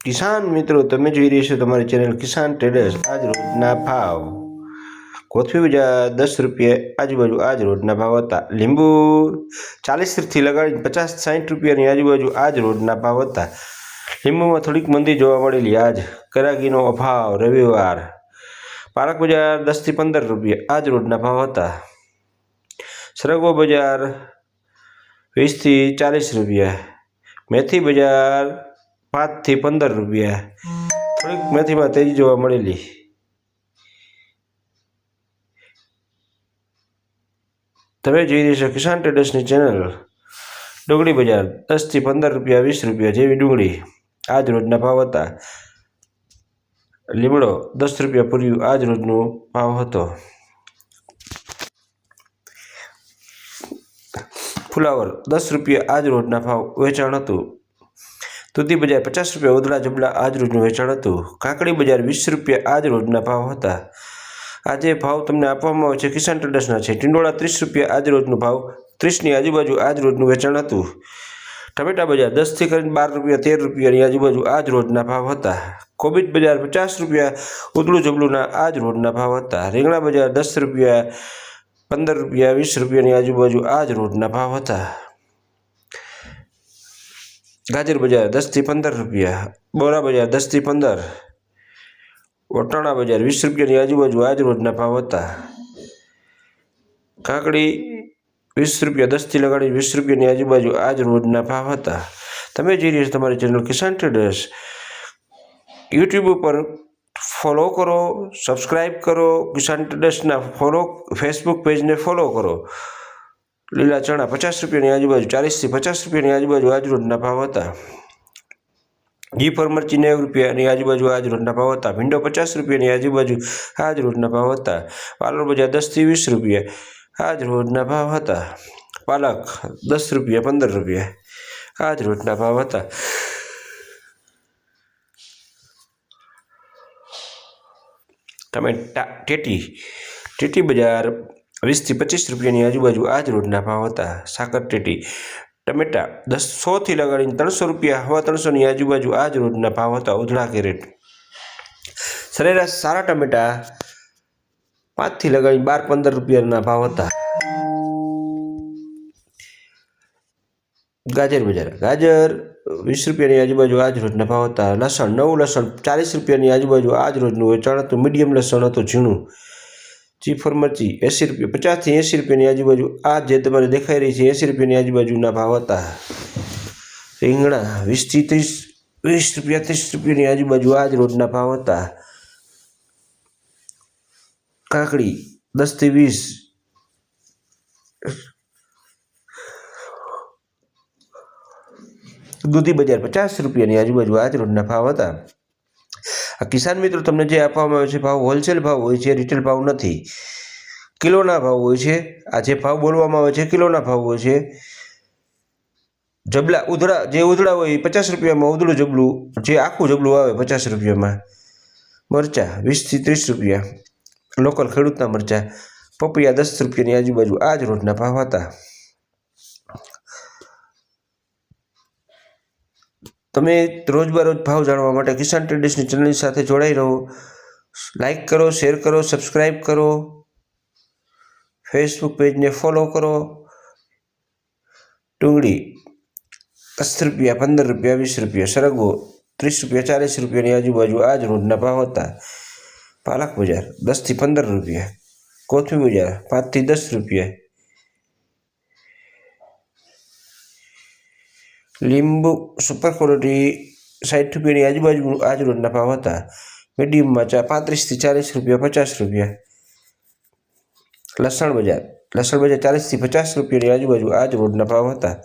કિસાન મિત્રો, તમે જોઈ રહ્યા છો તમારી ચેનલ કિસાન ટ્રેડર્સ। આજ રોજના ભાવ કોથમી બજાર 10 રૂપિયા આજુબાજુ આજ રોજના ભાવ હતા। લીંબુ 40 થી લગાડીને 50-60 રૂપિયાની આજુબાજુ આજ રોજના ભાવ હતા। લીંબુમાં થોડીક મંદી જોવા મળેલી આજ ગરાગીનો અભાવ રવિવાર। પાલક બજાર 10 થી 15 રૂપિયા આજ રોજના ભાવ હતા। સરગવો બજાર 20 થી 40 રૂપિયા। મેથી બજાર 5 થી 15 રૂપિયા। થોડીક મેથીમાં તેજી જોવા મળેલી। તમે જોઈ રહ્યા છો કિસાન ટ્રેડર્સની ચેનલ। ડુંગળી બજાર 10 થી 15 રૂપિયા 20 રૂપિયા જેવી ડુંગળી આજ રોજના ભાવ હતા। લીમડો 10 રૂપિયા પૂર્યું આજ રોજનો ભાવ હતો। ફુલાવર 10 રૂપિયા આજ રોજના ભાવ વેચાણ હતું। દૂધી બજાર 50 રૂપિયા ઉધડા જબલા આજ રોજનું વેચાણ હતું। કાકડી બજાર 20 રૂપિયા આજ રોજના ભાવ હતા। આજે ભાવ તમને આપવામાં આવે છે કિસાન ટ્રેડર્સના છે। ટીંડોળા 30 રૂપિયા આજ રોજનો ભાવ 30ની આજુબાજુ આજ રોજનું વેચાણ હતું। ટમેટા બજાર 10 થી કરીને 12 રૂપિયા 13 રૂપિયાની આજુબાજુ આજ રોજના ભાવ હતા। કોબીજ બજાર 50 રૂપિયા ઉધડું જબલુંના આજ રોજના ભાવ હતા। રીંગણા બજાર 10 રૂપિયા 15 રૂપિયા 20 રૂપિયાની આજુબાજુ આજ રોજના ભાવ હતા। ગાજર બજાર 10 થી 15 રૂપિયા। બોરા બજાર 10 થી 15। વટાણા બજાર 20 રૂપિયાની આજુબાજુ આજ રોજના ભાવ હતા। કાકડી 20 રૂપિયા 10 થી લગાડી 20 રૂપિયાની આજુબાજુ આજ રોજના ભાવ હતા। તમે જોઈ રહ્યા છો તમારી ચેનલ કિસાન ટ્રેડર્સ। યુટ્યુબ ઉપર ફોલો કરો, સબસ્ક્રાઈબ કરો, કિસાન ટ્રેડર્સના ફેસબુક પેજને ફોલો કરો। લીલા ચણા 50 રૂપિયાની આજુબાજુ 40 થી 50 રૂપિયાની આજુબાજુ આજ રોજના ભાવ હતા। ઘી પર મરચી 90 રૂપિયાની આજુબાજુ આજ રોજના ભાવ હતા। ભીંડો 50 રૂપિયાની આજુબાજુ આજ રોજના ભાવ હતા। પાલક બજાર 10 થી 20 રૂપિયા આજ રોજના ભાવ હતા। પાલક 10 રૂપિયા 15 રૂપિયા આજ રોજના ભાવ હતા। ટમેટા ટેટી બજાર 20 થી 25 રૂપિયાની આજુબાજુ આજ રોજના ભાવ હતા। સાકર ટેટી ટમેટા 100 થી લગાડીને 300 રૂપિયા 350ની આજુબાજુ આજ રોજના ભાવ હતા। ઉધડા કેરેટ સરેરાશ સારા ટમેટા 5 થી લગાડીને 12-15 રૂપિયાના ભાવ હતા। ગાજર બજાર ગાજર 20 રૂપિયાની આજુબાજુ આજ રોજના ભાવ હતા। લસણ નવું લસણ 40 રૂપિયાની આજુબાજુ આજ રોજનું વેચાણ હતું। મીડિયમ લસણ હતું ઝીણું। ચીફર મરચી 80 રૂપિયા 50 થી 80 રૂપિયાની આજુબાજુ આ જે તમારે દેખાઈ રહી છે 80 રૂપિયાની આજુબાજુના ભાવ હતા। રીંગણા 20 થી 30 રૂપિયા 30 રૂપિયાની આજુબાજુ આજ રોજના ભાવ હતા। કાકડી 10 થી 20। દૂધી બજાર 50 રૂપિયાની આજુબાજુ આજ રોજના ભાવ હતા। આ કિસાન મિત્રો તમને જે આપવામાં આવે છે ભાવ હોલસેલ ભાવ હોય છે, રિટેલ ભાવ નથી, કિલોના ભાવ હોય છે। આ જે ભાવ બોલવામાં આવે છે કિલોના ભાવ હોય છે। જબલા ઉધડા હોય 50 રૂપિયામાં ઉધડું જબલું જે આખું જબલું આવે 50 રૂપિયામાં। મરચા 20 થી 30 રૂપિયા લોકલ ખેડૂતના મરચા। પપૈયા 10 રૂપિયાની આજુબાજુ આજ રોજના ભાવ હતા। તમે રોજબરોજ ભાવ જાણવા માટે કિસાન ટ્રેડર્સની ચેનલની સાથે જોડાઈ રહો। લાઈક કરો, શેર કરો, સબસ્ક્રાઈબ કરો, ફેસબુક પેજને ફોલો કરો। ડુંગળી 10 રૂપિયા 15 રૂપિયા 20 રૂપિયા। સરગવો 30 રૂપિયા 40 રૂપિયાની આજુબાજુ આજ રોજના ભાવ હતા। પાલક બજાર 10 થી 15 રૂપિયા। કોથમી બજાર 5 થી 10 રૂપિયા। લીંબુ સુપર ક્વોલિટી 60 રૂપિયાની આજુબાજુ આજ રોજના ભાવ હતા। મીડિયમ મરચા 35 થી 40 રૂપિયા 50 રૂપિયા। લસણ બજાર 40 થી 50 રૂપિયાની આજુબાજુ આજ રોજના ભાવ હતા।